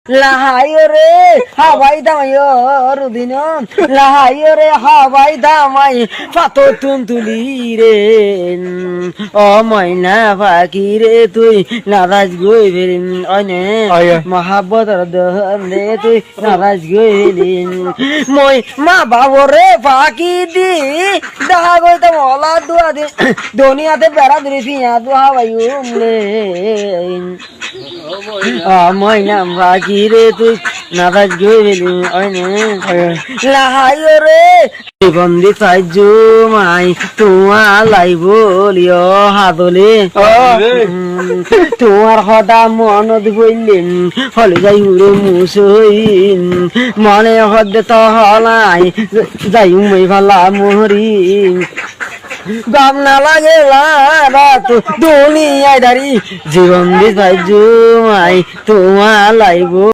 লাহাইও রে হাওয়াই দামাইও রুদিন লাহাইও রে হাওয়াই দামাই পাতো তুলি রে ও ময়না পাখি রে তুই নারাজ গই বেরিন অনে মহাব্বত রে তুই নারাজ গই বেরিন মই মা বাবু রে পাখি দি দেখা গই তো মলা দুয়া দি দুনিয়াতে বেড়া ধরে ফিয়া দুয়া বাইম রে ময়না পাখি রে তুই নারাজ গই বেরিন অনে লাহাইও রে বন্দি সাহায্য মাই তোমার লাই বলিও হাতলে তোমার হদা মনত বললেন হলে যাই উড়ে মুসইন মনে হদে তো হলাই যাই উমাই ভালা মহরি গাম না লাগে রাত দুনিয়ায় দাঁড়ি জীবন দি সাহায্য মাই তোমার লাইব